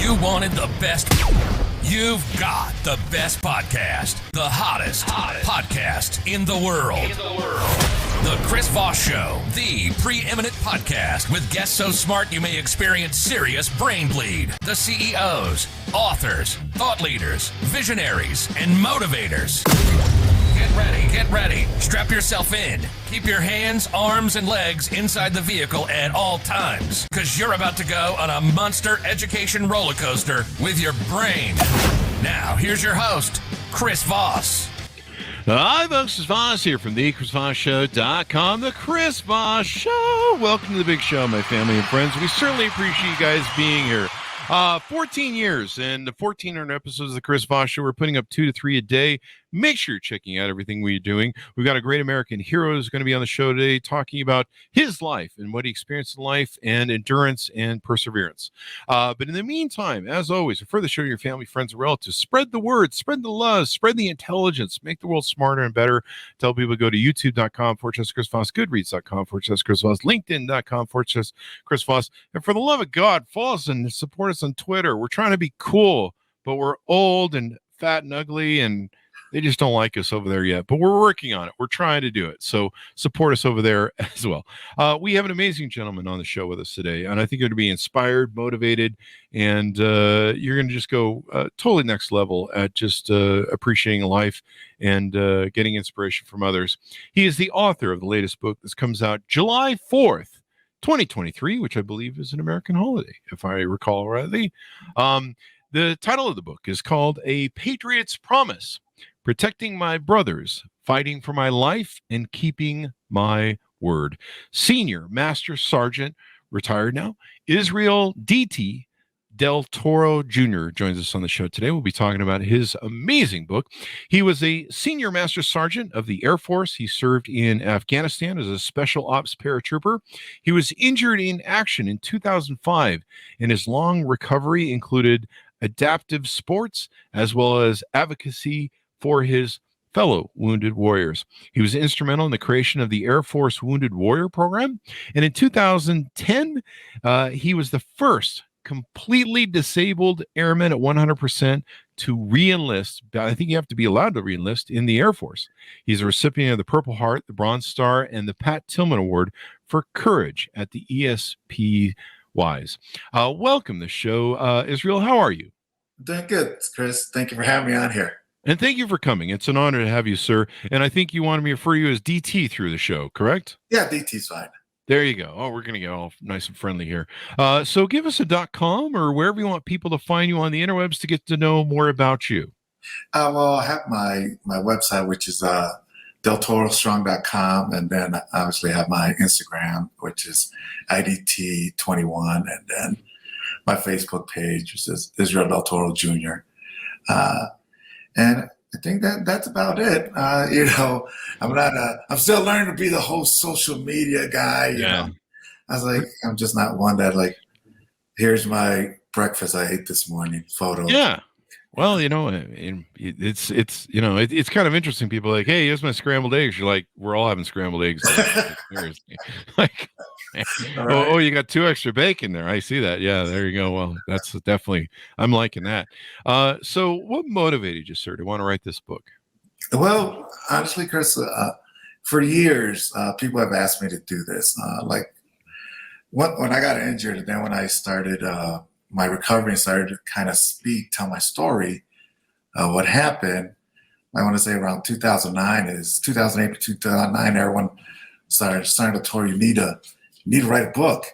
You wanted the best. You've got the best podcast. The hottest podcast in the world. The Chris Voss Show, the preeminent podcast with guests so smart you may experience serious brain bleed. The CEOs, authors, thought leaders, visionaries, and motivators. Get ready. Strap yourself in. Keep your hands, arms, and legs inside the vehicle at all times, because you're about to go on a monster education roller coaster with your brain. Now, here's your host, Chris Voss. Hi, folks. Chris Voss here from the ChrisVossShow.com. The Chris Voss Show. Welcome to the big show, my family and friends. We certainly appreciate you guys being here. 14 years and 1,400 episodes of the Chris Voss Show. We're putting up 2 to 3 a day. Make sure you're checking out everything we're doing. We've got a great American hero who's going to be on the show today talking about his life and what he experienced in life and endurance and perseverance. But in the meantime, as always, refer the show to your family, friends, and relatives. Spread the word, spread the love, spread the intelligence, make the world smarter and better. Tell people to go to youtube.com/Chris Voss, goodreads.com/Chris Voss, linkedin.com/Chris Voss. And for the love of God, follow us and support us on Twitter. We're trying to be cool, but we're old and fat and ugly, and they just don't like us over there yet, but we're working on it. We're trying to do it. So support us over there as well. We have an amazing gentleman on the show with us today, and I think you're going to be inspired, motivated, and you're going to just go totally next level at just appreciating life and getting inspiration from others. He is the author of the latest book that comes out July 4th, 2023, which I believe is an American holiday, if I recall rightly. The title of the book is called A Patriot's Promise: Protecting My Brothers, Fighting for My Life, and Keeping My Word. Senior Master Sergeant, retired now, Israel D.T. Del Toro Jr. joins us on the show today. We'll be talking about his amazing book. He was a Senior Master Sergeant of the Air Force. He served in Afghanistan as a Special Ops paratrooper. He was injured in action in 2005, and his long recovery included adaptive sports as well as advocacy for his fellow wounded warriors. He was instrumental in the creation of the Air Force Wounded Warrior Program. And in 2010, he was the first completely disabled airman at 100% to re-enlist. I think you have to be allowed to re-enlist in the Air Force. He's a recipient of the Purple Heart, the Bronze Star, and the Pat Tillman Award for Courage at the ESP Wise. Welcome to the show, Israel. How are you? Doing good, Chris. Thank you for having me on here. And thank you for coming. It's an honor to have you, sir. And I think you wanted me to refer you as DT through the show, correct? Yeah, DT's fine. There you go. Oh, we're going to get all nice and friendly here. So give us a .com or wherever you want people to find you on the interwebs to get to know more about you. Well, I have my website, which is deltorostrong.com. And then I obviously have my Instagram, which is IDT21. And then my Facebook page, which is Israel Del Toro Jr. And I think that's about it. I'm still learning to be the whole social media guy. You know? I was like, I'm just not one that here's my breakfast I ate this morning photo. Yeah. Well, it's kind of interesting. People are like, hey, here's my scrambled eggs. You're like, we're all having scrambled eggs. Like, right. Oh, you got 2 extra bacon there. I see that. Yeah, there you go. Well, that's definitely, I'm liking that. So what motivated you, sir, to want to write this book? Well, honestly, Chris, for years, people have asked me to do this. When I got injured, and then when I started my recovery and started to kind of tell my story, what happened, I want to say around 2008 to 2009, everyone started to tell you need to write a book.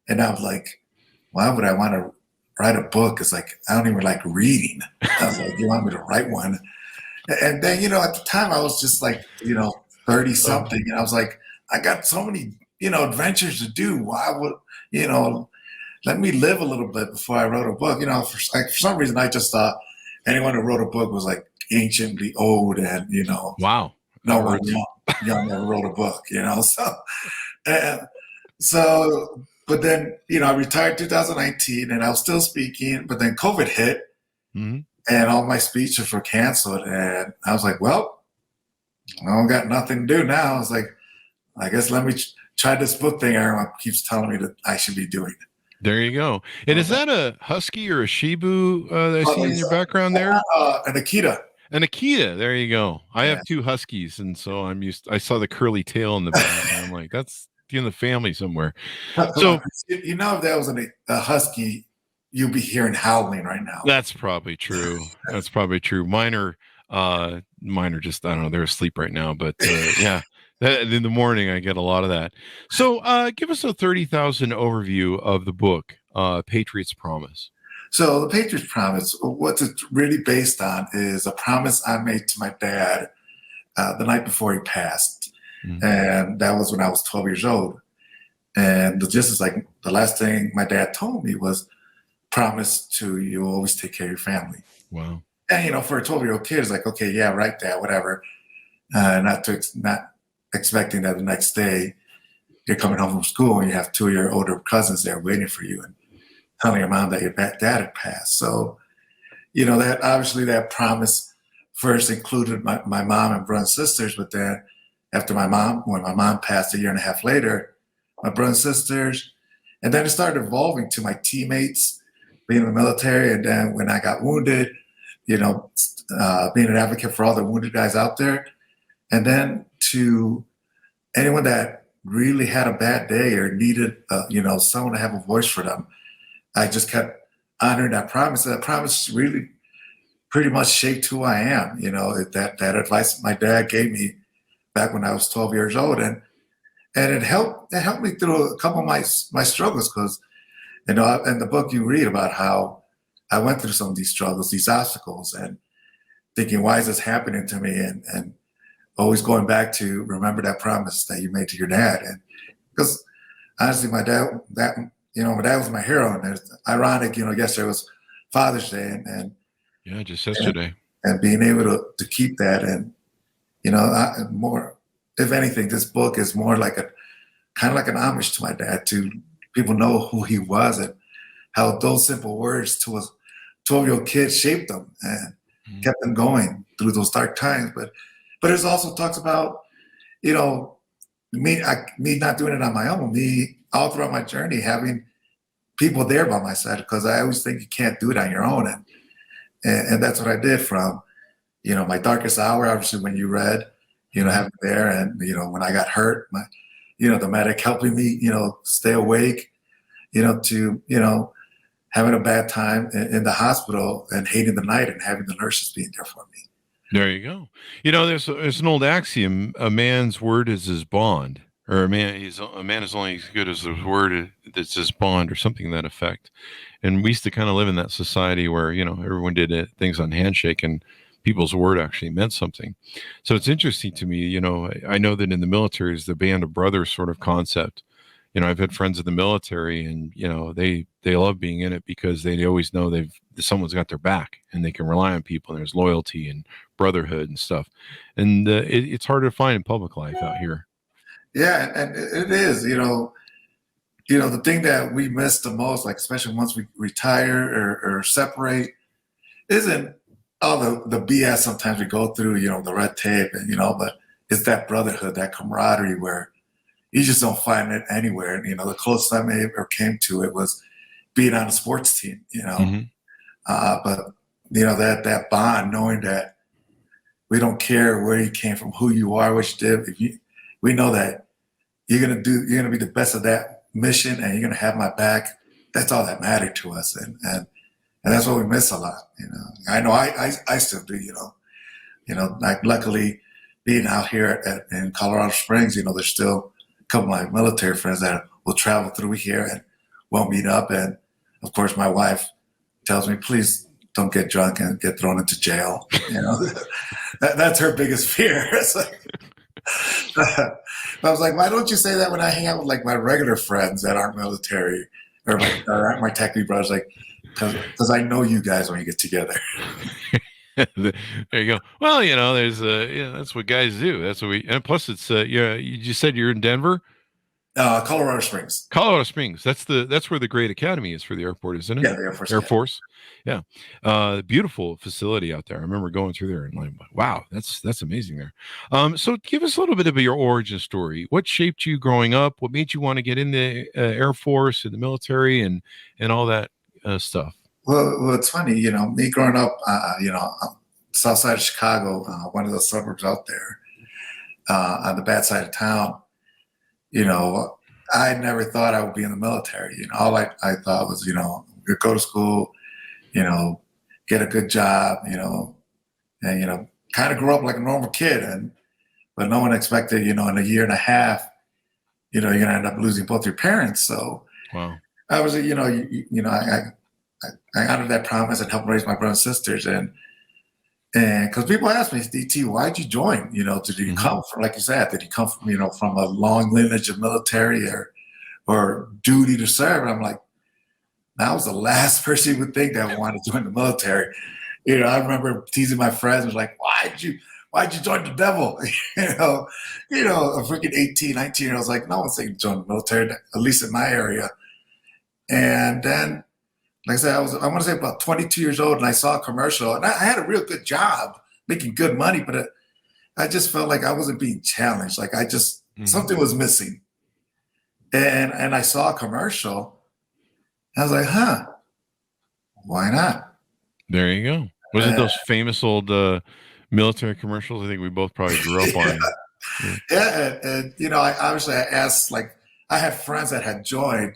And I was like, why would I want to write a book? It's like, I don't even like reading. I was like, you want me to write one? And then, at the time I was just 30 something. And I was like, I got so many, adventures to do. Why would, let me live a little bit before I wrote a book. For some reason, I just thought anyone who wrote a book was anciently old and, wow. No one young never wrote a book, So, but then, I retired 2019 and I was still speaking, but then COVID hit and all my speeches were canceled. And I was like, well, I don't got nothing to do now. I was like, I guess let me try this book thing everyone keeps telling me that I should be doing. There you go. And is that a husky or a Shibu that I see in your background there? An Akita. An Akita. There you go. I Yeah. have 2 huskies, and so I saw the curly tail in the back, and I'm like, that's in the family somewhere. So You know, if that was a husky, you'd be hearing howling right now. that's probably true. That's probably true. Mine are just, I don't know, they're asleep right now, but yeah. In the morning, I get a lot of that. So, give us a 30,000 overview of the book, Patriot's Promise. So the Patriot's Promise, what it's really based on is a promise I made to my dad the night before he passed. Mm-hmm. And that was when I was 12 years old. And just as like the last thing my dad told me was, promise to you always take care of your family. Wow. And, you know, for a 12-year-old kid, it's like, okay, yeah, right, Dad, whatever. Not expecting that the next day you're coming home from school and you have 2 of your older cousins there waiting for you and telling your mom that your dad had passed. So, you know, that obviously that promise first included my mom and brothers and sisters, but then after when my mom passed a year and a half later, my brothers and sisters, and then it started evolving to my teammates being in the military. And then when I got wounded, you know, being an advocate for all the wounded guys out there. And then to anyone that really had a bad day or needed, you know, someone to have a voice for them. I just kept honoring that promise. That promise really pretty much shaped who I am. You know, that advice my dad gave me back when I was 12 years old. And it helped me through a couple of my struggles, because, you know, in the book you read about how I went through some of these struggles, these obstacles, and thinking, why is this happening to me? And always going back to remember that promise that you made to your dad. And because honestly, my dad was my hero. And it's ironic, you know, yesterday was Father's Day, and yeah, just yesterday, and being able to keep that. And, you know, more, if anything, this book is more like kind of like an homage to my dad, to people know who he was and how those simple words to a 12-year-old kid shaped them and kept them going through those dark times. But it also talks about, you know, me not doing it on my own, me all throughout my journey having people there by my side, because I always think you can't do it on your own. And that's what I did from, you know, my darkest hour, obviously when you read, you know, having there, and, you know, when I got hurt, the medic helping me, you know, stay awake, you know, to, you know, having a bad time in the hospital and hating the night and having the nurses being there for me. There you go. You know, there's an old axiom: a man's word is his bond, or a man is only as good as his word that's his bond, or something to that effect. And we used to kind of live in that society where, you know, everyone did things on handshake, and people's word actually meant something. So it's interesting to me, you know, I know that in the military is the band of brothers sort of concept. You know, I've had friends in the military, and, you know, they love being in it because they always know someone's got their back and they can rely on people, and there's loyalty and brotherhood and stuff. And it's hard to find in public life out here. Yeah, and it is, you know, the thing that we miss the most, like especially once we retire or separate, isn't all the BS sometimes we go through, you know, the red tape, and, you know, but it's that brotherhood, that camaraderie where you just don't find it anywhere. And, you know, the closest I ever came to it was being on a sports team, you know. Mm-hmm. But, you know, that bond, knowing that we don't care where you came from, who you are, what you did. We know that you're gonna be the best of that mission, and you're gonna have my back. That's all that mattered to us, and that's what we miss a lot. You know, I know I still do. You know, like luckily being out here in Colorado Springs, you know, there's still a couple of my military friends that will travel through here and we'll meet up. And of course, my wife tells me, please don't get drunk and get thrown into jail. You know, that's her biggest fear. It's like, I was like, why don't you say that when I hang out with like my regular friends that aren't military or my techie brothers? Like, because I know you guys when you get together. There you go. Well, you know, there's that's what guys do. That's what and plus it's you just said you're in Denver. Colorado Springs. Colorado Springs. That's where the great academy is for the airport, isn't it? Yeah, the Air Force. Air Force. Yeah. Beautiful facility out there. I remember going through there and like, wow, that's amazing there. So give us a little bit of your origin story. What shaped you growing up? What made you want to get in the Air Force and the military and all that stuff? Well, it's funny, me growing up, south side of Chicago, one of the suburbs out there, on the bad side of town. I never thought I would be in the military. All I thought was, go to school, get a good job, and, kind of grew up like a normal kid. But no one expected, in a year and a half, you're going to end up losing both your parents. So wow. I was, I honored that promise and helped raise my brothers and sisters. And because people ask me, DT, why'd you join? Did you come from, like you said, did you come from, from a long lineage of military or duty to serve? And I'm like, that was the last person you would think that wanted to join the military. I remember teasing my friends, was like, why'd you join the devil? A freaking 18, 19 year old was like, no one's thinking to join the military, at least in my area. And then, like I said, I want to say about 22 years old, and I saw a commercial, and I had a real good job, making good money, but I just felt like I wasn't being challenged. Like something was missing. And I saw a commercial, and I was like, why not? There you go. Was it those famous old military commercials? I think we both probably grew up on. Yeah, and I asked, like, I had friends that had joined,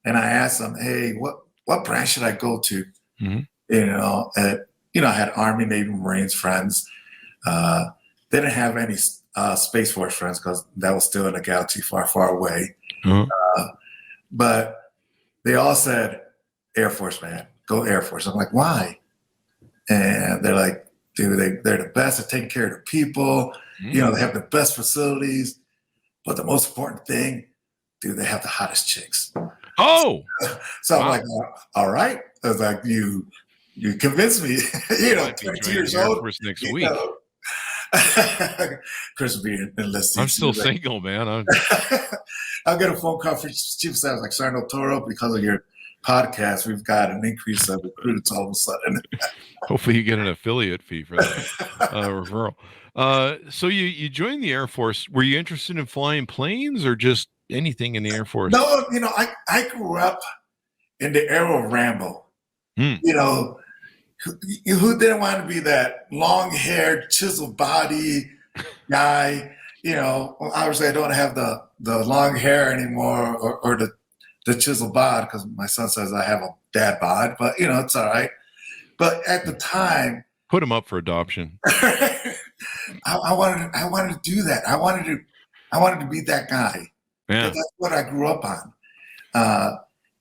and I asked them, hey, what branch should I go to? Mm-hmm. I had Army, Navy, Marines friends. They didn't have any Space Force friends because that was still in a galaxy far, far away. Mm-hmm. But they all said, Air Force, man, go Air Force. I'm like, why? And they're like, dude, they're the best at taking care of the people. Mm-hmm. They have the best facilities. But the most important thing, dude, they have the hottest chicks. Oh, so I'm like, all right. I was like, you convinced me. 22 years old. Next week. Chris will be enlisted. I'm still single, man. I'll get a phone call from Chief of Staff like, Sergeant Toro, because of your podcast, we've got an increase of recruits all of a sudden. Hopefully, you get an affiliate fee for that referral. So you joined the Air Force. Were you interested in flying planes or just anything in the Air Force? No, I grew up in the era of Rambo. Who didn't want to be that long-haired, chiseled body guy? Obviously I don't have the long hair anymore or the chiseled bod, because my son says I have a dad bod, but it's all right. But at the time, put him up for adoption. I wanted to do that. I wanted to be that guy. Yeah. That's what I grew up on.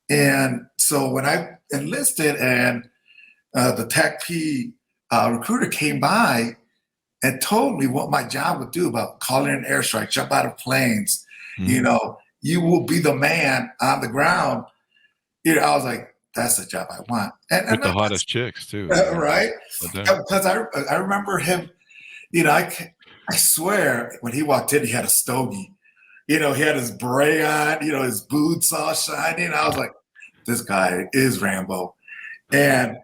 And so when I enlisted and the TAC-P recruiter came by and told me what my job would do about calling an airstrike, jump out of planes, you will be the man on the ground. I was like, that's the job I want. And the hottest chicks too. Right? Because I remember him, I swear when he walked in, he had a stogie. He had his beret on, his boots all shining. I was like, this guy is Rambo. And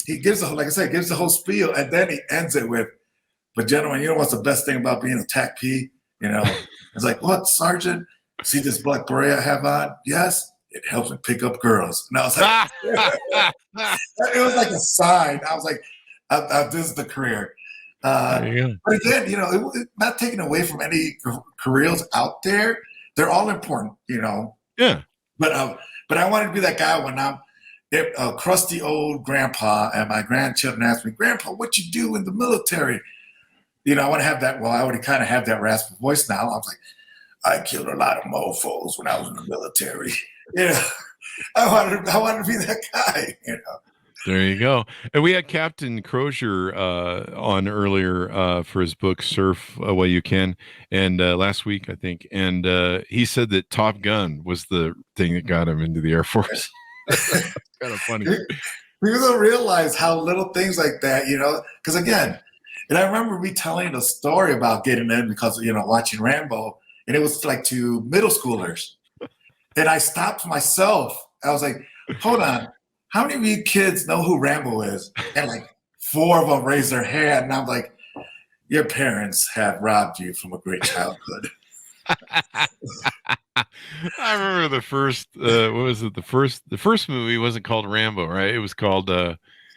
he gives the whole spiel, and then he ends it with, but gentlemen, what's the best thing about being a TAC-P? It's like, what, Sergeant? See this black beret I have on? Yes, it helps me pick up girls. And I was like, it was like a sign. I was like, this is the career. But again, it, not taking away from any careers out there. They're all important, Yeah. But I wanted to be that guy when I'm a crusty old grandpa and my grandchildren ask me, Grandpa, what you do in the military? I want to have that. Well, I already kind of have that raspy voice now. I was like, I killed a lot of mofos when I was in the military. I wanted to be that guy. There you go. And we had Captain Crozier on earlier for his book Surf While You Can, and last week I think, and he said that Top Gun was the thing that got him into the Air Force. Kind of funny. People don't realize how little things like that, because again, and I remember me telling the story about getting in because watching Rambo, and it was like to middle schoolers. And I stopped myself. I was like, hold on. How many of you kids know who Rambo is? And like 4 of them raised their hand. And I'm like, your parents have robbed you from a great childhood. I remember the first, what was it? The first movie wasn't called Rambo, right? It was called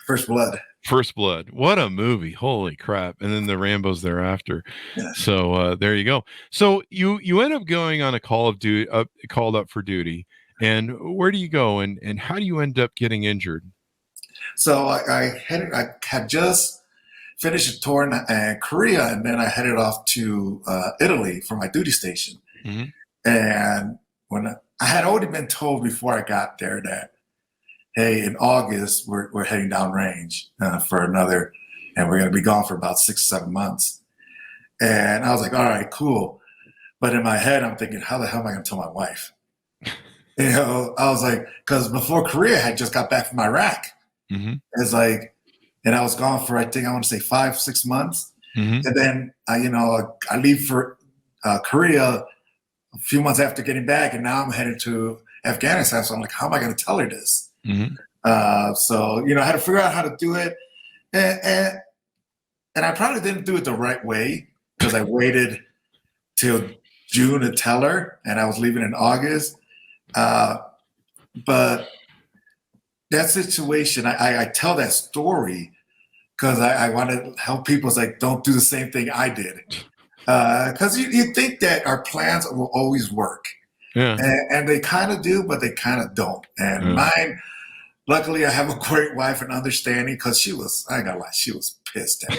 First Blood. First Blood. What a movie. Holy crap. And then the Rambos thereafter. Yeah. So there you go. So you end up going on a call of duty, called up for duty. And where do you go and how do you end up getting injured? So I had just finished a tour in Korea, and then I headed off to Italy for my duty station. Mm-hmm. And when I had already been told before I got there that, hey, in August, we're heading downrange for another, and we're going to be gone for about 6-7 months. And I was like, all right, cool. But in my head, I'm thinking, how the hell am I going to tell my wife? You know, I was like, because before Korea, I had just got back from Iraq. Mm-hmm. It's like, and I was gone for, I want to say 5-6 months. Mm-hmm. And then, I leave for Korea a few months after getting back, and now I'm headed to Afghanistan. So I'm like, how am I going to tell her this? Mm-hmm. So I had to figure out how to do it. And I probably didn't do it the right way because I waited till June to tell her, and I was leaving in August. But that situation, I tell that story because I want to help people. It's like, don't do the same thing I did. Because you think that our plans will always work. Yeah. And they kind of do, but they kind of don't. And mine, luckily, I have a great wife and understanding because she was, I ain't gonna lie, she was pissed at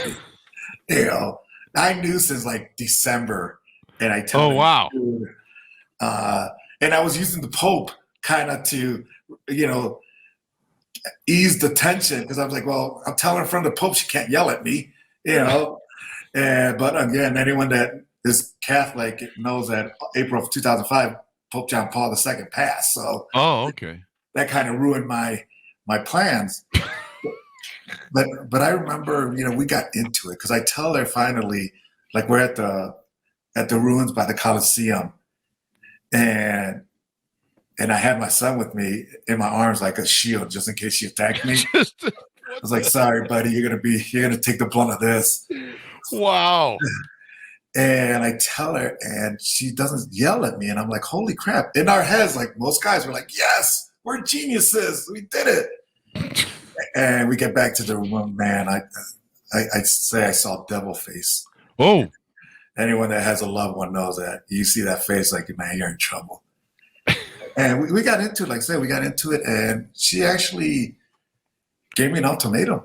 me. I knew since like December, and I tell her, wow. And I was using the Pope kind of to, ease the tension because I was like, well, I'm telling her in front of the Pope she can't yell at me, But again, anyone that is Catholic knows that April of 2005, Pope John Paul II passed. So okay. That kind of ruined my plans. But I remember, we got into it because I tell her finally, like we're at the ruins by the Colosseum, and I had my son with me in my arms like a shield just in case she attacked me. I was like, sorry, buddy, you're gonna take the blunt of this. Wow. And I tell her, and she doesn't yell at me, and I'm like, holy crap. In our heads, like most guys were like, yes, we're geniuses, we did it. And we get back to the room, man. I say I saw devil face. Oh. Anyone that has a loved one knows that. You see that face, like, man, you're in trouble. And we got into it, like I said, and she actually gave me an ultimatum.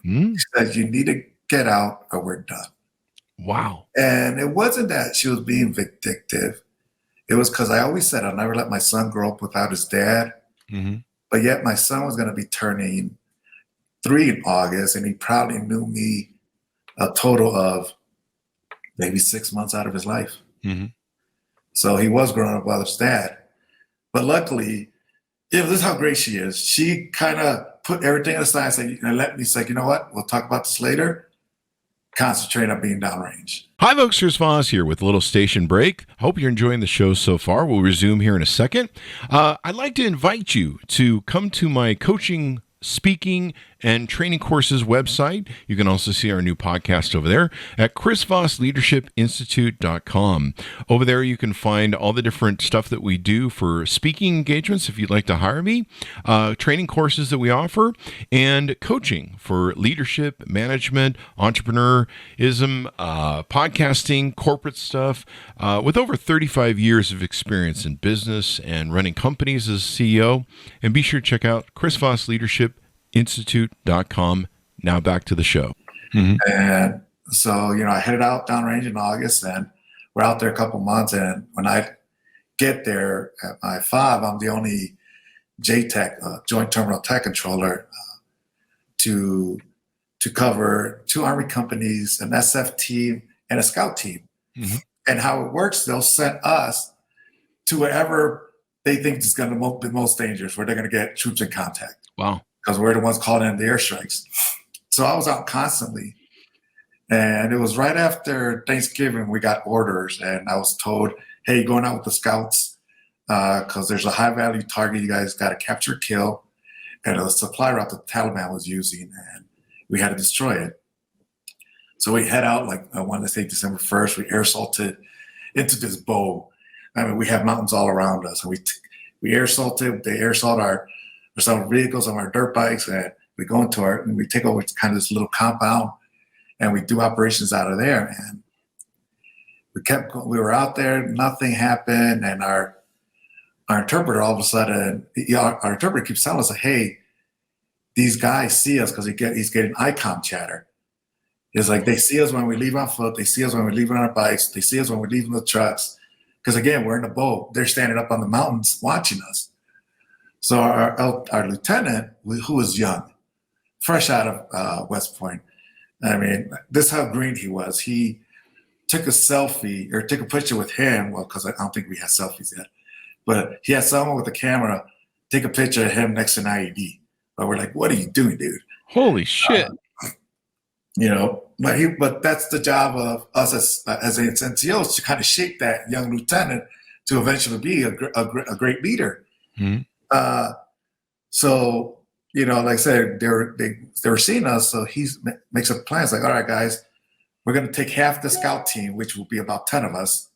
She said, you need to get out or we're done. Wow. And it wasn't that she was being vindictive. It was because I always said I'll never let my son grow up without his dad. Mm-hmm. But yet my son was going to be turning 3 in August, and he probably knew me a total of maybe 6 months out of his life. Mm-hmm. So he was growing up without his dad. But luckily, this is how great she is. She kind of put everything aside and let me say, you know what? We'll talk about this later. Concentrate on being downrange. Hi, folks. Chris Voss here with a little station break. Hope you're enjoying the show so far. We'll resume here in a second. I'd like to invite you to come to my coaching, speaking, and training courses website. You can also see our new podcast over there at chrisvossleadershipinstitute.com. Over there, you can find all the different stuff that we do for speaking engagements if you'd like to hire me, training courses that we offer, and coaching for leadership, management, entrepreneurism, podcasting, corporate stuff. With over 35 years of experience in business and running companies as CEO. And be sure to check out chrisvossleadershipinstitute.com. Now back to the show. Mm-hmm. And so, I headed out downrange in August, and we're out there a couple months. And when I get there at my FOB, I'm the only JTEC, Joint Terminal Tech Controller, to cover 2 Army companies, an SF team, and a scout team. Mm-hmm. And how it works, they'll send us to wherever they think is going to be most dangerous, where they're going to get troops in contact. Wow. Because we're the ones calling in the airstrikes. So I was out constantly. And it was right after Thanksgiving we got orders, and I was told, hey, going out with the scouts, because there's a high value target you guys got to capture, kill, and a supply route the Taliban was using, and we had to destroy it. So we head out, like I want to say December 1st, we air assaulted into this bow. I mean, we have mountains all around us, and we air assaulted. They air assault some vehicles on our dirt bikes, and we go and we take over kind of this little compound, and we do operations out of there. And we were out there, nothing happened, and our interpreter all of a sudden, our interpreter keeps telling us, like, hey, these guys see us because he's getting ICOM chatter. It's like they see us when we leave on foot, they see us when we leave on our bikes, they see us when we're leaving the trucks. Because again, we're in a boat, they're standing up on the mountains watching us. So our lieutenant, who was young, fresh out of West Point, I mean, this is how green he was. He took a selfie or took a picture with him. Well, because I don't think we had selfies yet, but he had someone with a camera take a picture of him next to an IED. But we're like, what are you doing, dude? Holy shit. But that's the job of us as NCOs, to kind of shape that young lieutenant to eventually be a great leader. Mm-hmm. So, like I said, they were seeing us. So he makes up plans like, all right, guys, we're going to take half the scout team, which will be about 10 of us.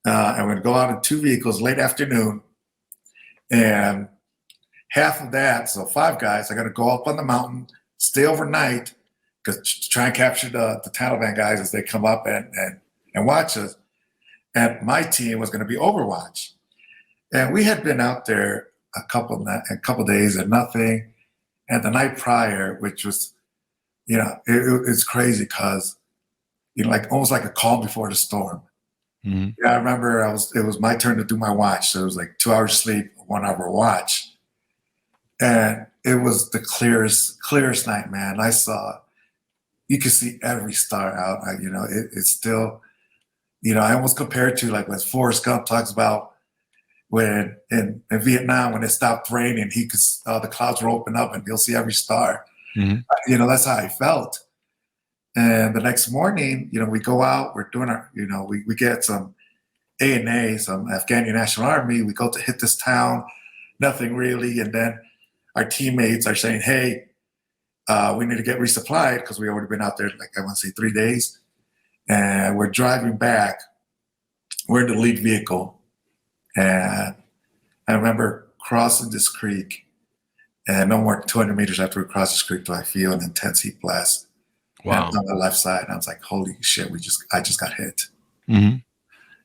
And we're going to go out in 2 vehicles late afternoon. And half of that, so 5 guys, are going to go up on the mountain, stay overnight, to try and capture the Taliban guys as they come up and watch us. And my team was going to be Overwatch. And we had been out there a couple days and nothing. And the night prior, which was, it's crazy because, like almost like a calm before the storm. Mm-hmm. Yeah, I remember it was my turn to do my watch. So it was like 2 hours sleep, 1 hour watch. And it was the clearest night, man. You could see every star out. It's still, I almost compare it to like when Forrest Gump talks about when in Vietnam, when it stopped raining, the clouds were open up and you'll see every star. Mm-hmm. That's how I felt. And the next morning, we go out, we're doing our, we get some ANA, some Afghani National Army. We go to hit this town, nothing really. And then our teammates are saying, hey, we need to get resupplied because we already been out there, like I want to say 3 days. And we're driving back. We're in the lead vehicle. And I remember crossing this creek, and no more than 200 meters after we cross this creek do I feel an intense heat blast. Wow. On the left side. And I was like, holy shit, I just got hit. Mm-hmm.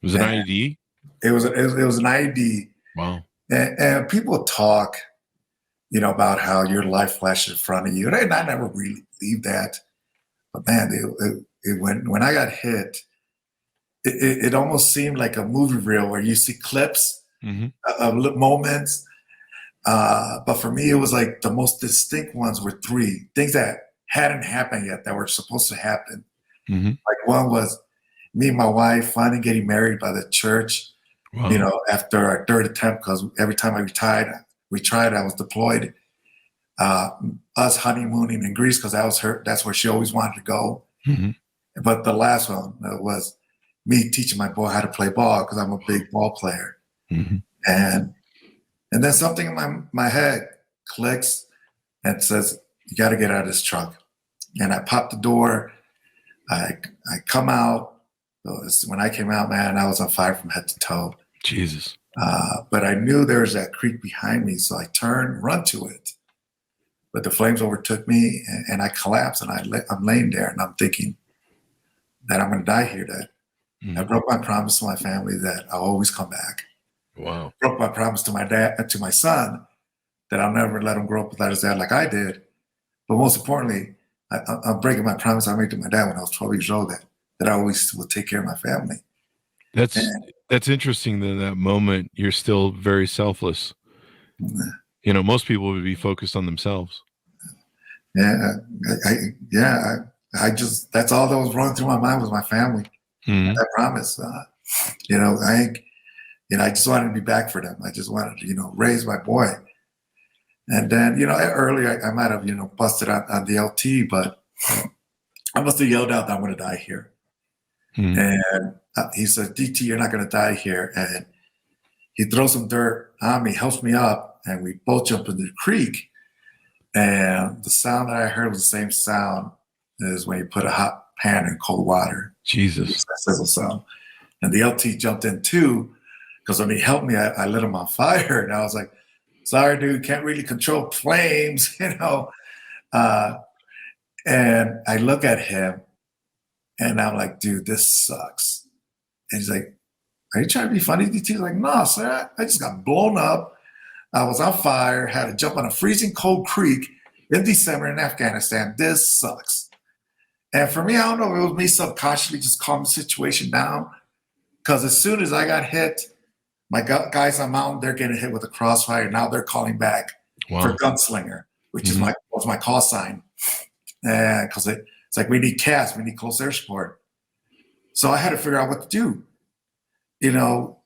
Was it an IED? It was an IED. Wow. And people talk, about how your life flashes in front of you. And I never really believed that. But man, when I got hit, it almost seemed like a movie reel where you see clips of moments. But for me, it was like the most distinct ones were 3 things that hadn't happened yet that were supposed to happen. Mm-hmm. Like one was me and my wife finally getting married by the church. Wow. After our 3rd attempt, because every time we tried, I was deployed. Us honeymooning in Greece because that's where she always wanted to go. Mm-hmm. But the last one was me teaching my boy how to play ball because I'm a big ball player. Mm-hmm. And then something in my head clicks and says, you got to get out of this truck. And I pop the door. I come out. When I came out, man, I was on fire from head to toe. Jesus. But I knew there was that creek behind me, so I turned, run to it. But the flames overtook me, and I collapsed, and I'm laying there, and I'm thinking that I'm going to die here. That I broke my promise to my family that I'll always come back. Wow. Broke my promise to my dad, to my son, that I'll never let him grow up without his dad like I did. But most importantly, I'm breaking my promise I made to my dad when I was 12 years old that I always would take care of my family. That's interesting that in that moment you're still very selfless. Most people would be focused on themselves. Yeah, I just, that's all that was running through my mind was my family. Mm-hmm. I promise. I just wanted to be back for them. I just wanted to, raise my boy. And then, earlier I might have, busted on the LT, but I must have yelled out that I'm going to die here. Mm-hmm. And he said, DT, you're not going to die here. And he throws some dirt on me, helps me up, and we both jump into the creek. And the sound that I heard was the same sound as when you put a hot pan in cold water. Jesus. That sizzle sound. And the LT jumped in too, because when he helped me, I lit him on fire. And I was like, sorry, dude, can't really control flames, you know. And I look at him, and I'm like, dude, this sucks. And he's like, are you trying to be funny, DT? He's like, no, sir, I just got blown up. I was on fire, had to jump on a freezing cold creek in December in Afghanistan. This sucks. And for me, I don't know, it was me subconsciously just calming the situation down. Because as soon as I got hit, my guys on mountain, they're getting hit with a crossfire. Now they're calling back for gunslinger, which is was my call sign. Because it's like, we need CAS, we need close air support. So I had to figure out what to do. You know,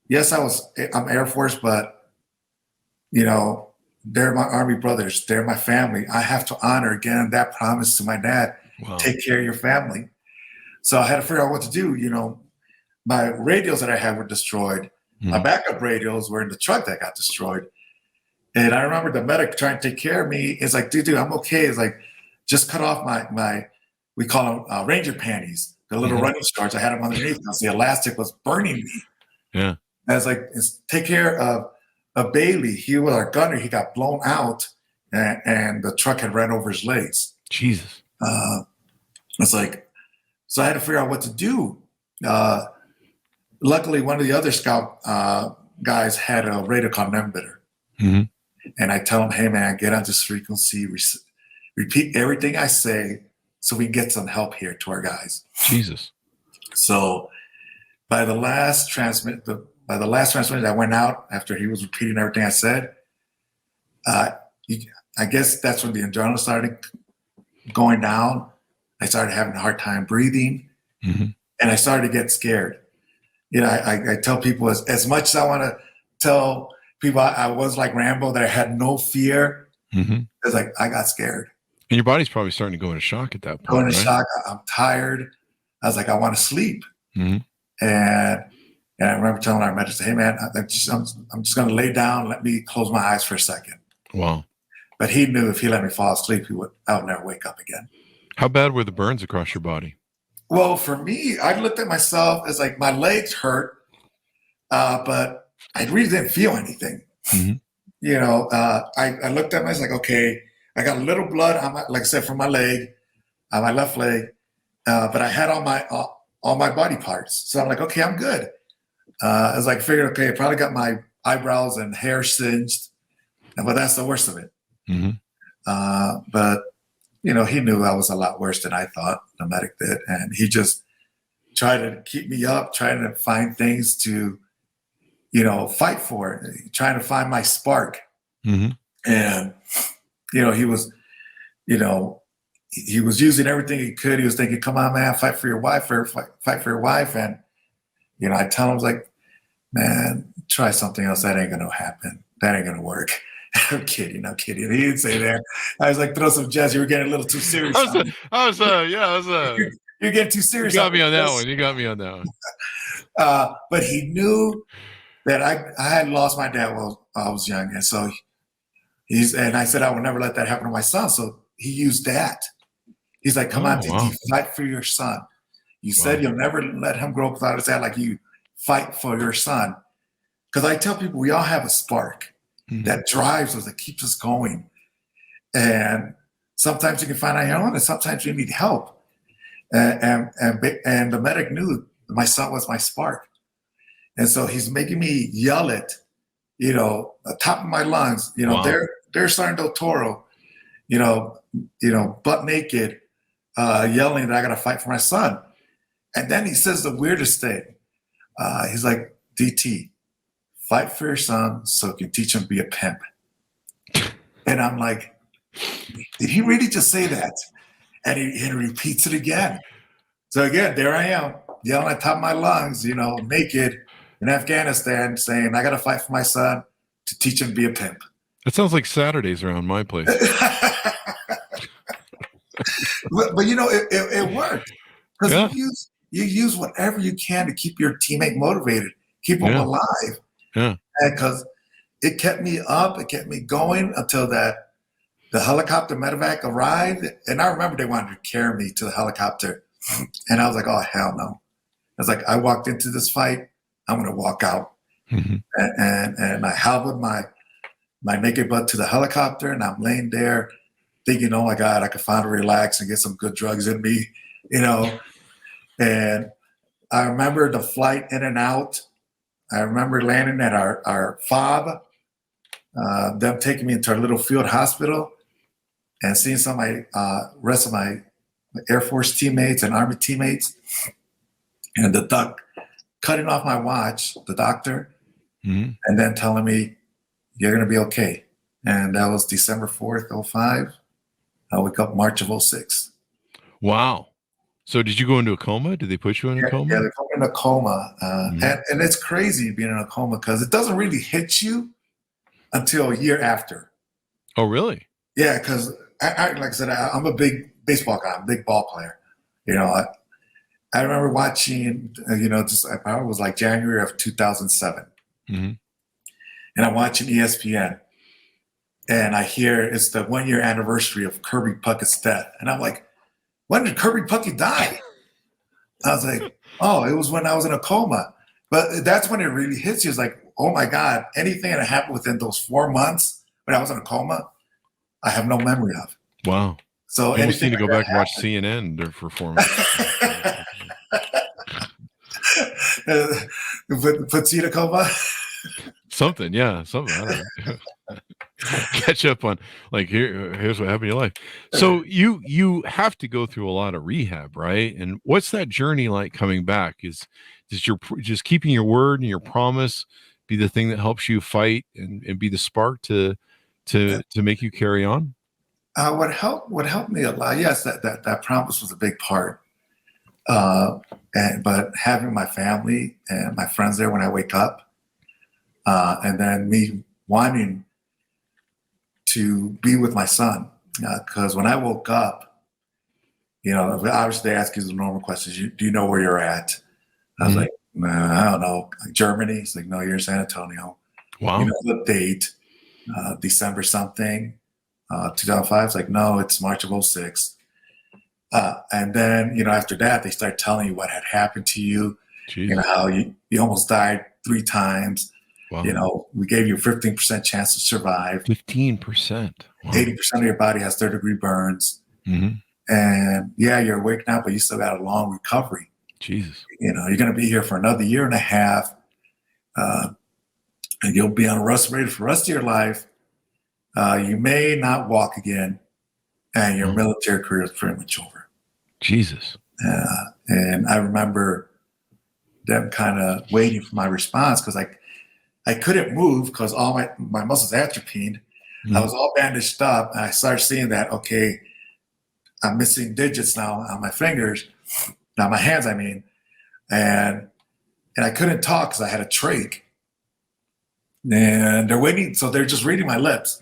yes, I'm Air Force, but, you know, they're my Army brothers. They're my family. I have to honor, again, that promise to my dad. Wow. Take care of your family. So I had to figure out what to do. You know, my radios that I had were destroyed. My backup radios were in the truck that got destroyed. And I remember the medic trying to take care of me. It's like, dude, I'm okay. It's like, just cut off my we call them Ranger panties, the little running shorts. I had them underneath because the elastic was burning me. Yeah. And I was like, take care of Bailey. He was our gunner. He got blown out, and the truck had ran over his legs. Jesus. It's like, so I had to figure out what to do. Luckily, one of the other scout guys had a radio called Nembitter. And I tell him, hey, man, get on this frequency, repeat everything I say so we can get some help here to our guys. Jesus. So by the last transmission I went out after he was repeating everything I said, I guess that's when the adrenaline started going down. I started having a hard time breathing, and I started to get scared. You know, I tell people as much as I want to tell people I was like Rambo, that I had no fear. It's like I got scared. And your body's probably starting to go into shock at that point. Going into shock. I'm tired. I was like, I want to sleep. And I remember telling our medic, hey, man, I'm just going to lay down. Let me close my eyes for a second. Wow. But he knew if he let me fall asleep, I would never wake up again. How bad were the burns across your body? Well, for me, I looked at myself as like my legs hurt, but I really didn't feel anything. You know, I looked at myself like, okay, I got a little blood on my, like I said, from my leg, on my left leg, but I had all my body parts. So I'm like, okay, I'm good. I was like, figured, okay, I probably got my eyebrows and hair singed, but that's the worst of it. But, you know, he knew I was a lot worse than I thought, the medic did. And he just tried to keep me up, trying to find things to, you know, fight for, trying to find my spark. And, you know, he was using everything he could. He was thinking, come on, man, fight for your wife, fight for your wife. And, you know, I tell him, like, man, try something else. That ain't going to happen. That ain't going to work. I'm kidding. He didn't say that. I was like, throw some jazz. You were getting a little too serious. You're getting too serious. You got me on that one. But he knew that I had lost my dad while I was young. And so and I said, I would never let that happen to my son. So he used that. He's like, come on, DT, fight for your son. You said you'll never let him grow up without his dad, like you fight for your son. Because I tell people we all have a spark that drives us, that keeps us going. And sometimes you can find out your own, and sometimes you need help. And the medic knew my son was my spark. And so he's making me yell it, you know, the top of my lungs, you know, they're starting to Toro, you know, butt naked, yelling that I got to fight for my son. And then he says the weirdest thing. He's like, DT, fight for your son so you can teach him to be a pimp. And I'm like, did he really just say that? And he repeats it again. So again, there I am, yelling at the top of my lungs, you know, naked in Afghanistan, saying, I got to fight for my son to teach him to be a pimp. That sounds like Saturdays around my place. but you know, it worked. Because you use whatever you can to keep your teammate motivated, keep them alive. Yeah. Because it kept me up, it kept me going until the helicopter medevac arrived. And I remember they wanted to carry me to the helicopter. And I was like, oh, hell no. I was like, I walked into this fight, I'm going to walk out. Mm-hmm. And I hobbled my naked butt to the helicopter, and I'm laying there thinking, oh my God, I could finally relax and get some good drugs in me, And I remember the flight in and out. I remember landing at our FOB, them taking me into our little field hospital and seeing some of my rest of my Air Force teammates and Army teammates. And the doc cutting off my watch, the doctor, and then telling me, you're going to be okay. And that was December 4th, 2005. I wake up March of 2006. Wow. So did you go into a coma? Did they put you in a coma? Yeah, they put me in a coma. And it's crazy being in a coma because it doesn't really hit you until a year after. Oh, really? Yeah, because like I said, I'm a big baseball guy. I'm a big ball player. I remember watching, it was like January of 2007. Mm-hmm. And I'm watching ESPN. And I hear it's the 1 year anniversary of Kirby Puckett's death. And I'm like, when did Kirby Puckett die? I was like, oh, it was when I was in a coma. But that's when it really hits you. It's like, oh my God, anything that happened within those 4 months when I was in a coma, I have no memory of. Wow. So you almost need to go back and watch CNN for 4 months. Put you in a coma? Something. I don't know. Catch up on here's what happened in your life. So you have to go through a lot of rehab, right? And what's that journey like coming back? Is just keeping your word and your promise be the thing that helps you fight and be the spark to make you carry on? What helped me a lot, yes, that promise was a big part. But having my family and my friends there when I wake up, and then me wanting to be with my son, because when I woke up, obviously they ask you the normal questions. Do you know where you're at? I was like, nah, I don't know. Germany? It's like, no, you're in San Antonio. Wow. The date, December something, 2005. It's like, no, it's March of 2006. And then, after that, they start telling you what had happened to you. Jeez. How you almost died 3 times. Wow. We gave you a 15% chance to survive. 15%. Wow. 80% of your body has 3rd-degree burns. Mm-hmm. And yeah, you're awake now, but you still got a long recovery. Jesus. You're going to be here for another 1.5 years. And you'll be on a respirator for the rest of your life. You may not walk again. And your military career is pretty much over. Jesus. And I remember them kind of waiting for my response because I couldn't move because all my muscles atrophied. Mm-hmm. I was all bandaged up, and I started seeing that, okay, I'm missing digits now on my fingers, now my hands, I mean, and I couldn't talk because I had a trach. And they're waiting, so they're just reading my lips.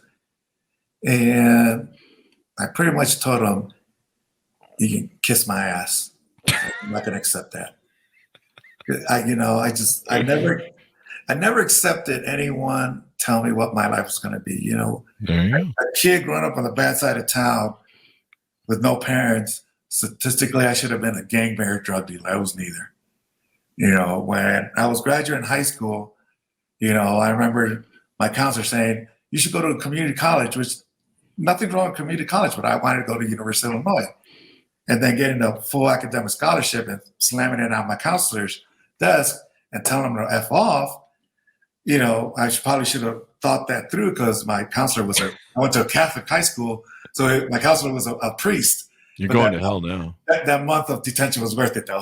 And I pretty much told them, you can kiss my ass. I'm not going to accept that. I never accepted anyone tell me what my life was going to be. A kid growing up on the bad side of town with no parents, statistically, I should have been a gangbanger drug dealer. I was neither. When I was graduating high school, I remember my counselor saying, you should go to a community college, which nothing wrong with community college, but I wanted to go to University of Illinois. And then getting a full academic scholarship and slamming it on my counselor's desk and telling them to F off, I probably should have thought that through because my counselor I went to a Catholic high school, so my counselor was a priest. You're going to hell now. That month of detention was worth it, though.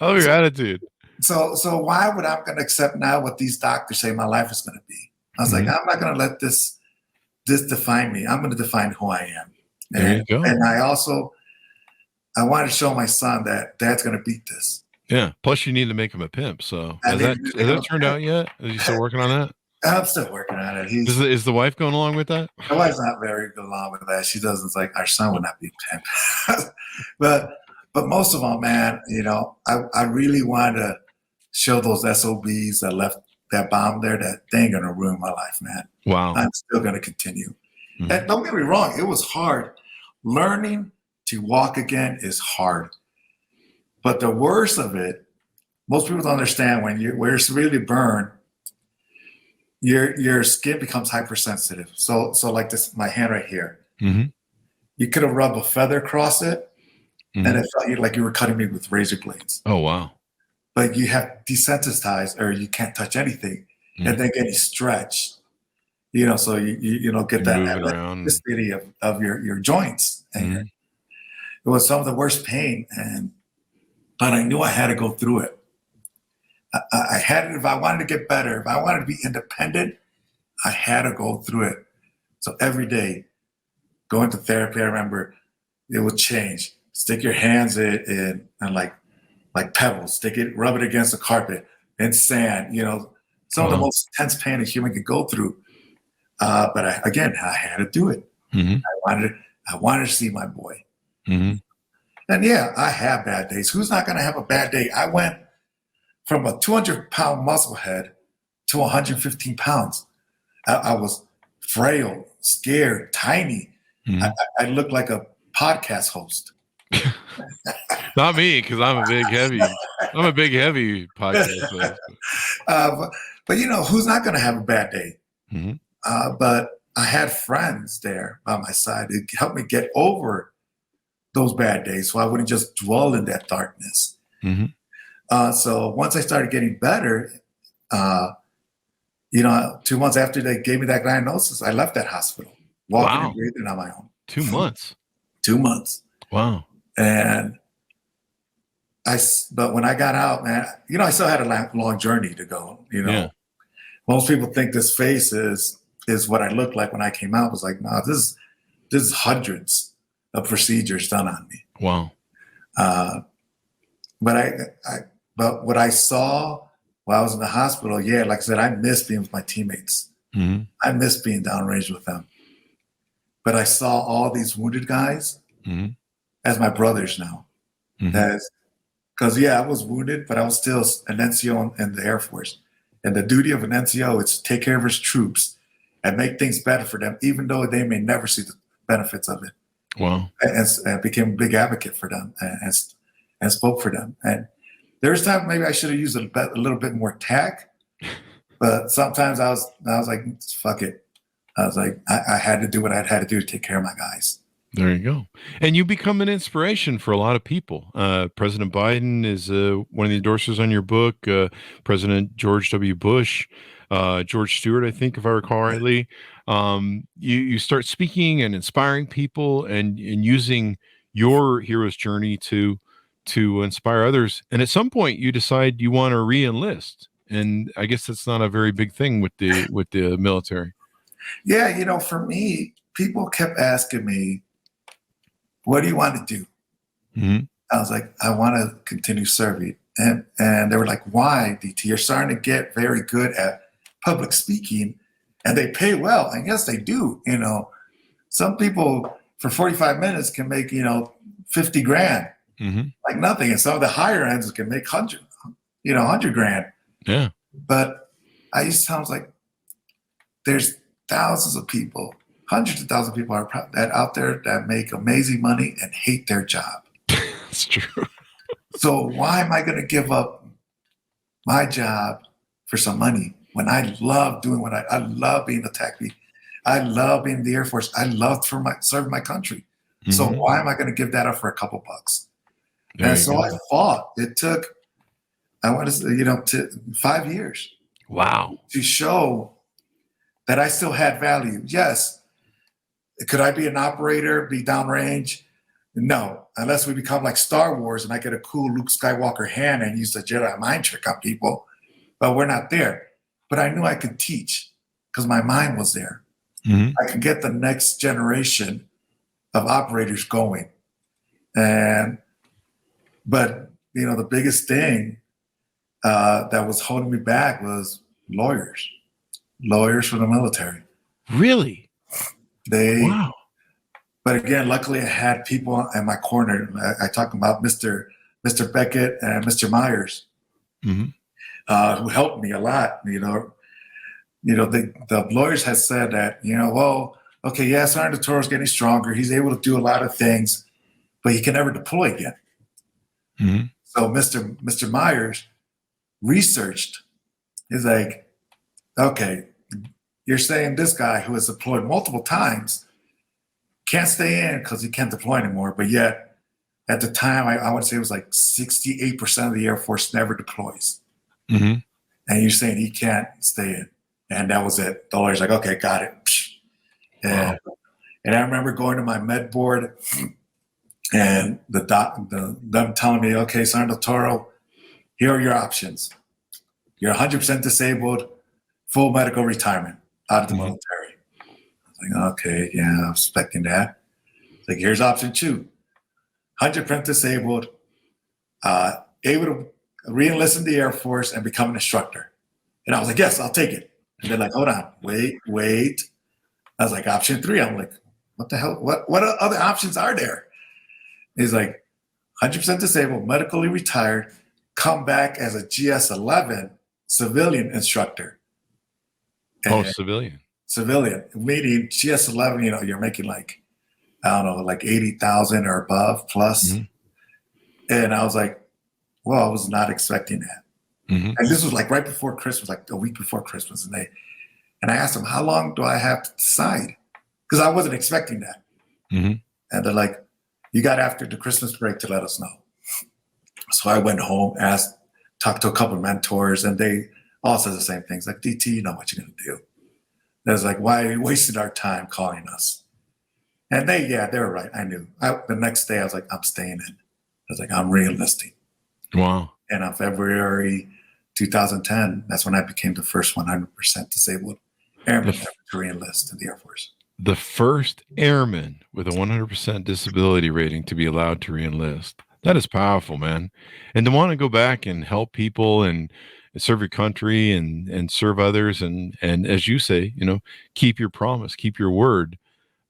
Oh, your attitude. So why would I going to accept now what these doctors say my life is going to be? I was like, I'm not going to let this define me. I'm going to define who I am. There you go. And I wanted to show my son that Dad's going to beat this. Yeah. Plus, you need to make him a pimp. So has that turned out yet? Are you still working on that? I'm still working on it. Is the wife going along with that? My wife's not very good along with that. She doesn't like our son would not be a pimp. but most of all, man, I really want to show those SOBs that left that bomb there that they ain't gonna ruin my life, man. Wow. I'm still gonna continue. And don't get me wrong, it was hard. Learning to walk again is hard. But the worst of it, most people don't understand where it's really burned, your skin becomes hypersensitive. So like this, my hand right here. You could have rubbed a feather across it, and it felt like you were cutting me with razor blades. Oh, wow. But you have desensitized, or you can't touch anything, and then getting stretched. So you get that elasticity of your joints. And it was some of the worst pain, but I knew I had to go through it. I had it. If I wanted to get better, if I wanted to be independent, I had to go through it. So every day, going to therapy, I remember it would change. Stick your hands in and like pebbles, rub it against the carpet and sand, some of the most intense pain a human could go through. But I had to do it. I wanted to see my boy. And yeah, I have bad days. Who's not going to have a bad day? I went from a 200-pound muscle head to 115 pounds. I was frail, scared, tiny. I looked like a podcast host. Not me, because I'm a big, heavy podcast host. But who's not going to have a bad day? But I had friends there by my side to help me get over those bad days, so I wouldn't just dwell in that darkness. So once I started getting better, 2 months after they gave me that diagnosis, I left that hospital, walking and breathing on my own. 2 months. 2 months. Wow. And but when I got out, man, I still had a long journey to go. Most people think this face is what I looked like when I came out. I was like, no, this is hundreds of procedures done on me. Wow. But what I saw while I was in the hospital, like I said, I missed being with my teammates. I missed being downrange with them. But I saw all these wounded guys as my brothers now. Because I was wounded, but I was still an NCO in the Air Force. And the duty of an NCO is to take care of his troops and make things better for them, even though they may never see the benefits of it. Wow. And became a big advocate for them and spoke for them. And there's times maybe I should have used a little bit more tact, but sometimes I was like, fuck it. I was like, I had to do what I had to do to take care of my guys. There you go. And you become an inspiration for a lot of people. President Biden is one of the endorsers on your book. President George W. Bush, George Stewart, I think, if I recall rightly. You start speaking and inspiring people and using your hero's journey to inspire others. And at some point, you decide you want to re-enlist. And I guess that's not a very big thing with the military. Yeah, for me, people kept asking me, what do you want to do? I was like, I want to continue serving. And they were like, why, DT? You're starting to get very good at public speaking and they pay well. And yes, they do. Some people for 45 minutes can make, 50 grand, like nothing. And some of the higher ends can make 100 grand. Yeah. But I used to tell them, like, there's thousands of people, hundreds of thousands of people that out there that make amazing money and hate their job. That's true. So why am I going to give up my job for some money when I love doing what I love being a techie. I love being in the Air Force. I love serving my country. So why am I going to give that up for a couple bucks? And so I fought. It took, I want to say, 5 years. Wow. To show that I still had value. Yes. Could I be an operator, be downrange? No, unless we become like Star Wars and I get a cool Luke Skywalker hand and use the Jedi mind trick on people. But we're not there. But I knew I could teach because my mind was there. I could get the next generation of operators going. But the biggest thing that was holding me back was lawyers for the military. Really? Wow. But again, luckily I had people in my corner. I talk about Mr. Beckett and Mr. Myers. who helped me a lot. The lawyers had said that, well, okay, yeah, Sergeant Toro's getting stronger. He's able to do a lot of things, but he can never deploy again. Mm-hmm. So Mr. Myers researched. He's like, okay, you're saying this guy who has deployed multiple times can't stay in because he can't deploy anymore. But yet, at the time, I would say it was like 68% of the Air Force never deploys. Mm-hmm. And you're saying he can't stay in. And that was it. The lawyer's like, okay, got it. And, Wow. and I remember going to my med board and them telling me, okay, Sergeant Toro, here are your options. You're 100% disabled, full medical retirement out of the military. I was like, okay, yeah, I'm expecting that. Like, here's option 2, 100% disabled, able to re-enlist in the Air Force and become an instructor. And I was like, yes, I'll take it. And they're like, hold on, wait. I was like, option 3. I'm like, what the hell? What other options are there? He's like, 100% disabled, medically retired, come back as a GS-11 civilian instructor. And Civilian. Civilian, meaning GS-11, you're making like, I don't know, like 80,000 or above plus. Mm-hmm. And I was like, well, I was not expecting that. Mm-hmm. And this was like right before Christmas, like a week before Christmas. And I asked them, how long do I have to decide? Because I wasn't expecting that. Mm-hmm. And they're like, you got after the Christmas break to let us know. So I went home, talked to a couple of mentors, and they all said the same things. Like, DT, you know what you're going to do. They was like, why are you wasting our time calling us? And they were right. I knew. The next day, I was like, I'm staying in. I was like, I'm re-enlisting. Wow. And on February 2010, that's when I became the first 100% disabled airman to re-enlist in the Air Force. The first airman with a 100% disability rating to be allowed to re-enlist. That is powerful, man. And to want to go back and help people and serve your country and serve others and as you say, keep your promise, keep your word.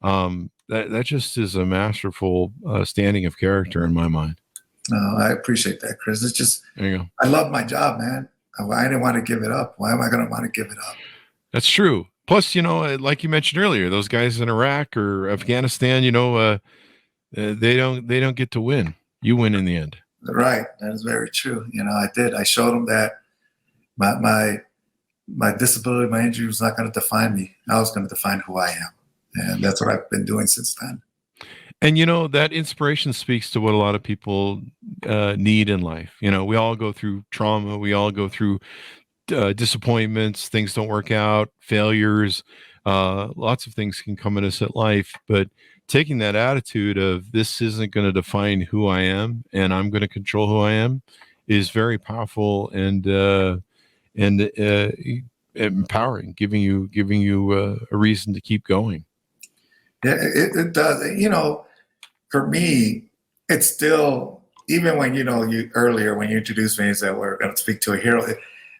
That just is a masterful standing of character in my mind. No, I appreciate that, Chris. It's just, there you go. I love my job, man. I didn't want to give it up. Why am I going to want to give it up? That's true. Plus, like you mentioned earlier, those guys in Iraq or Afghanistan, they don't get to win. You win in the end. Right. That is very true. I did. I showed them that my disability, my injury was not going to define me. I was going to define who I am. And that's what I've been doing since then. And, that inspiration speaks to what a lot of people need in life. We all go through trauma. We all go through disappointments. Things don't work out, failures. Lots of things can come at us at life. But taking that attitude of this isn't going to define who I am and I'm going to control who I am is very powerful and empowering, giving you a reason to keep going. Yeah, it does. For me, it's still, even when, you earlier, when you introduced me and said we're going to speak to a hero,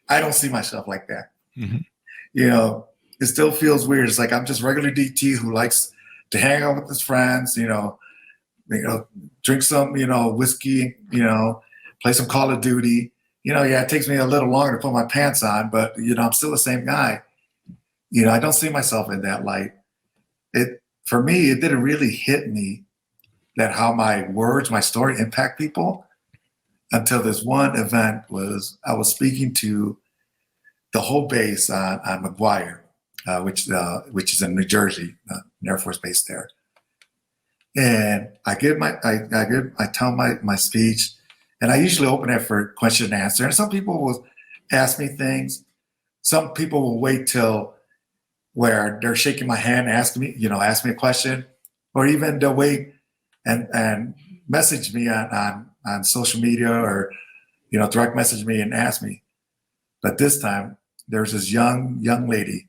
I don't see myself like that. Mm-hmm. It still feels weird. It's like I'm just regular DT who likes to hang out with his friends, drink some, whiskey, play some Call of Duty. It takes me a little longer to put my pants on, but, I'm still the same guy. I don't see myself in that light. For me, it didn't really hit me that how my words, my story impact people until this one event I was speaking to the whole base on McGuire, which is in New Jersey, an Air Force base there. And I tell my speech, and I usually open it for question and answer. And some people will ask me things. Some people will wait till where they're shaking my hand, ask me a question, or even they'll wait and message me on social media or, direct message me and ask me. But this time there's this young lady.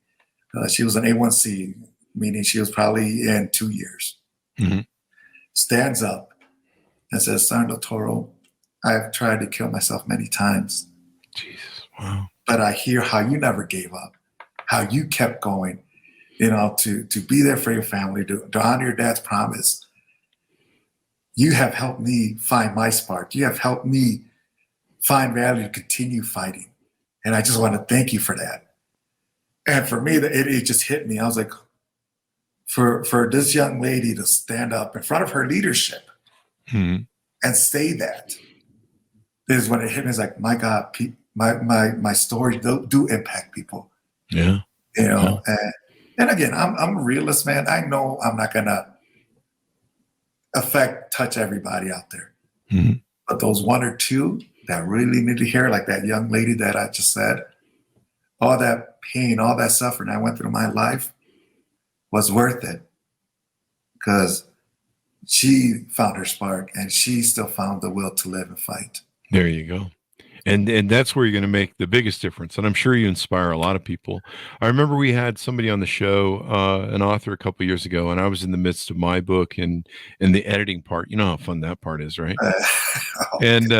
She was an A1C, meaning she was probably in 2 years. Mm-hmm. Stands up and says, Sergeant Toro, I've tried to kill myself many times. Jesus, wow. But I hear how you never gave up, how you kept going, to be there for your family, to honor your dad's promise. You have helped me find my spark. You have helped me find value to continue fighting. And I just want to thank you for that. And for me, it just hit me. I was like, for this young lady to stand up in front of her leadership and say that, is when it hit me. It's like, my God, my stories do impact people. Yeah. You know, and again, I'm a realist, man. I know I'm not gonna touch everybody out there. But those one or two that really need to hear, like that young lady that I just said, all that pain, all that suffering I went through in my life was worth it, because she found her spark and she still found the will to live and fight. There you go. And that's where you're going to make the biggest difference. And I'm sure you inspire a lot of people. I remember we had somebody on the show, an author a couple of years ago, and I was in the midst of my book and the editing part. You know how fun that part is, right? And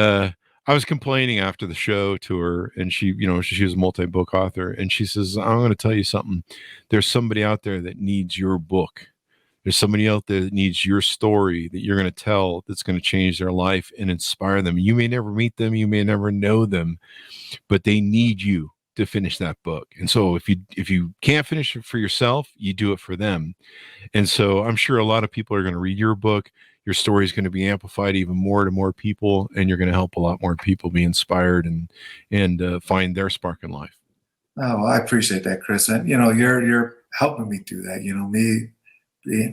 I was complaining after the show to her, and she was a multi-book author, and she says, I'm going to tell you something. There's somebody out there that needs your book. There's somebody out there that needs your story that you're going to tell, that's going to change their life and inspire them. You may never meet them, you may never know them, but they need you to finish that book. And so if you can't finish it for yourself, you do it for them. And so I'm sure a lot of people are going to read your book. Your story is going to be amplified even more to more people, and you're going to help a lot more people be inspired and find their spark in life. Oh, I appreciate that, Chris. And you're helping me do that. Me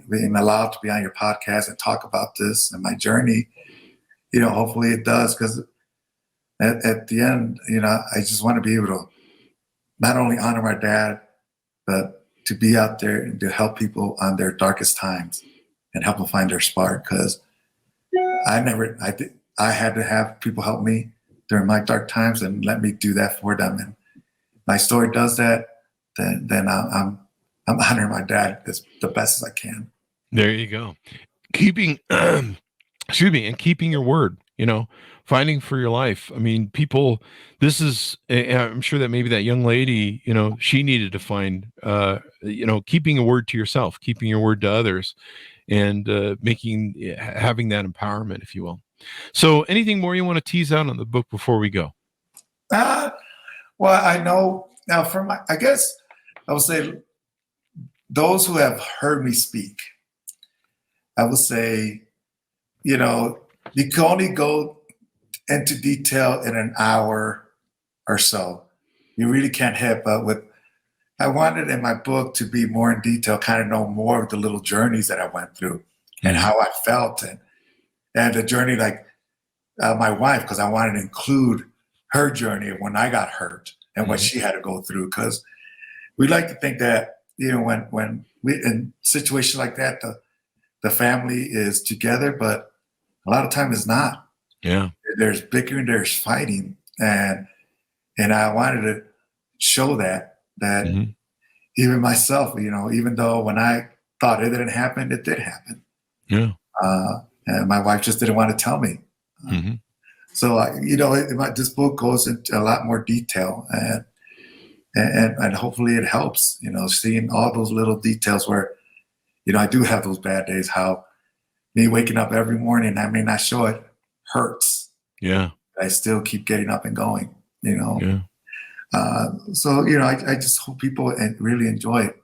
being allowed to be on your podcast and talk about this and my journey, hopefully it does, because at the end, I just want to be able to not only honor my dad, but to be out there and to help people on their darkest times and help them find their spark. Because I had to have people help me during my dark times and let me do that for them. And my story does that, then I'm honoring my dad the best as I can. There you go. Keeping, keeping your word, fighting for your life. I mean, people, I'm sure that maybe that young lady, she needed to find, keeping a word to yourself, keeping your word to others, and having that empowerment, if you will. So anything more you want to tease out on the book before we go? Well, I know now I guess I would say, those who have heard me speak, I would say, you can only go into detail in an hour or so. You really can't hit, but I wanted in my book to be more in detail, kind of know more of the little journeys that I went through and how I felt, and the journey, like my wife, because I wanted to include her journey of when I got hurt and what she had to go through. Because we like to think that, when we in situations like that, the family is together, but a lot of time it's not. Yeah. There's bickering, there's fighting. And I wanted to show that even myself, even though when I thought it didn't happen, it did happen. Yeah. And my wife just didn't want to tell me. So, this book goes into a lot more detail, and hopefully it helps, seeing all those little details where, I do have those bad days, how me waking up every morning, I may not show it, hurts. Yeah. I still keep getting up and going, Yeah. So, I just hope people really enjoy it.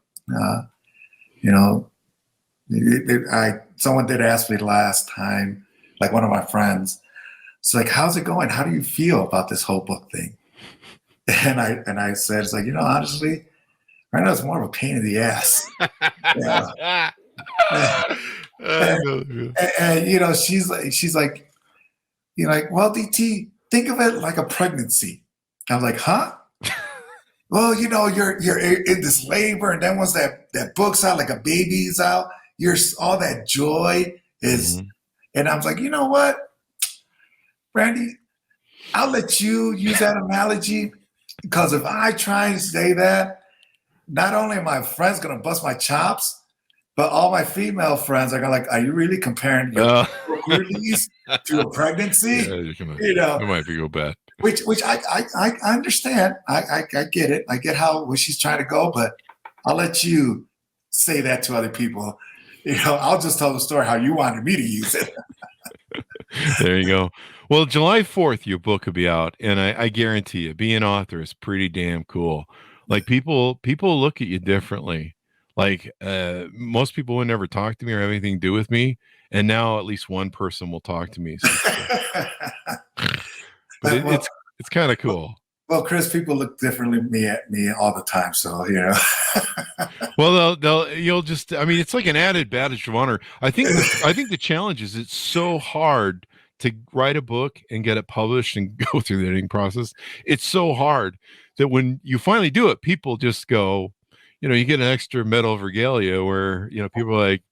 Someone did ask me last time, like one of my friends, it's like, how's it going? How do you feel about this whole book thing? And I said, it's like, honestly, right now it's more of a pain in the ass. And she's like, well, DT, think of it like a pregnancy. I was like, huh? Well, you're in this labor, and then once that book's out, like a baby's out, all that joy is. And I was like, you know what, Brandy, I'll let you use that analogy. Because if I try and say that, not only are my friends going to bust my chops, but all my female friends are going to like, are you really comparing your release to a pregnancy? It might be go bad. Which I understand. I get it. I get where she's trying to go, but I'll let you say that to other people. I'll just tell the story how you wanted me to use it. There you go. Well, July 4th, your book will be out, and I guarantee you, being an author is pretty damn cool. Like people look at you differently. Like most people would never talk to me or have anything to do with me, and now at least one person will talk to me. So, but it's kind of cool. Well, Chris, people look differently at me all the time, so Well, you'll just. I mean, it's like an added badge of honor. I think the challenge is it's so hard to write a book and get it published and go through the editing process. It's so hard that when you finally do it, people just go, you get an extra medal of regalia where people are like,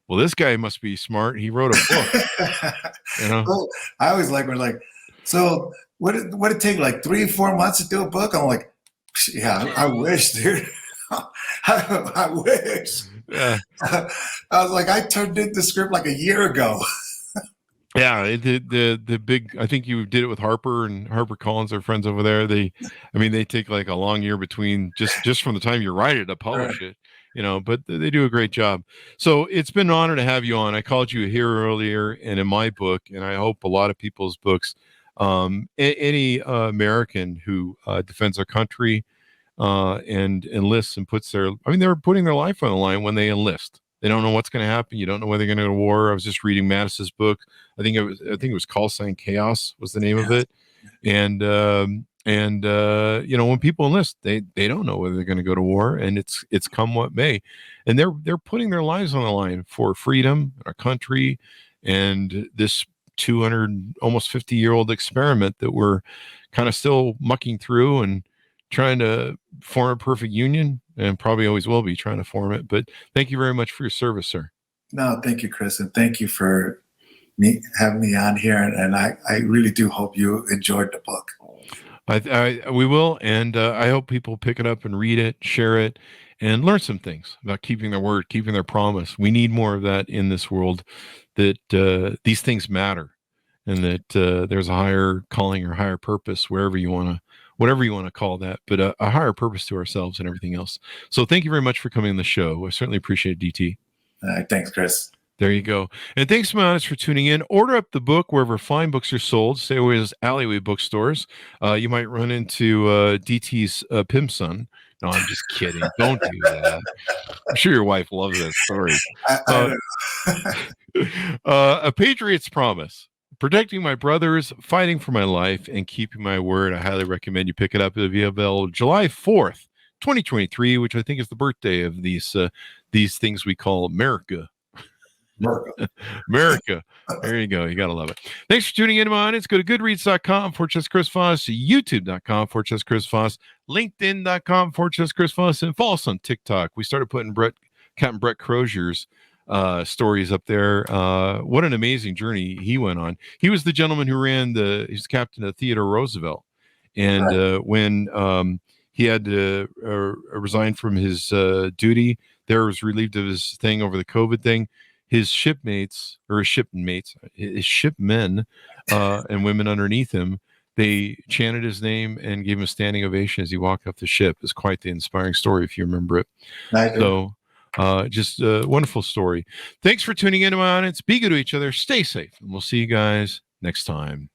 well, this guy must be smart. He wrote a book. Well, I always we're like, so would it take like 3-4 months to do a book? I'm like, yeah, I wish, dude. I wish. Yeah. I was like, I turned in the script like a year ago. Yeah, the big. I think you did it with Harper and Harper Collins, our friends over there. They take like a long year between just from the time you write it to publish it. But they do a great job. So it's been an honor to have you on. I called you here earlier, and in my book, and I hope a lot of people's books. Any American who defends our country and enlists and puts they're putting their life on the line when they enlist. They don't know what's going to happen. You don't know whether they're going to go to war. I was just reading Mattis's book. I think it was Call Sign Chaos was the name of it. And when people enlist, they don't know whether they're going to go to war, and it's come what may. And they're putting their lives on the line for freedom, our country, and this 200 almost 50-year-old experiment that we're kind of still mucking through and trying to form a perfect union, and probably always will be trying to form it. But thank you very much for your service, sir. No, thank you, Chris, and thank you for having me on here. And I really do hope you enjoyed the book. We will, and I hope people pick it up and read it, share it, and learn some things about keeping their word, keeping their promise. We need more of that in this world, that these things matter, and that there's a higher calling or higher purpose, whatever you want to call that, but a higher purpose to ourselves and everything else. So thank you very much for coming on the show. I certainly appreciate it, DT. Thanks, Chris. There you go. And thanks, my audience, for tuning in. Order up the book wherever fine books are sold. Stay away from alleyway bookstores. You might run into DT's pimp son. No, I'm just kidding. Don't do that. I'm sure your wife loves that story. A Patriot's Promise. Protecting my brothers, fighting for my life, and keeping my word. I highly recommend you pick it up. It'll be available July 4th, 2023, which I think is the birthday of these things we call America. America. There you go. You got to love it. Thanks for tuning in, my audience. Go to goodreads.com/Chris Voss, youtube.com/Chris Voss, linkedin.com/Chris Voss, and follow us on TikTok. We started putting Captain Brett Crozier's stories up there. What an amazing journey he went on. He was the gentleman who he's captain of Theodore Roosevelt. And when he had to resign from his duty, was relieved of his thing over the COVID thing. His shipmen and women underneath him, they chanted his name and gave him a standing ovation as he walked off the ship. It's quite the inspiring story, if you remember it. So just a wonderful story. Thanks for tuning in to my audience. Be good to each other. Stay safe. And we'll see you guys next time.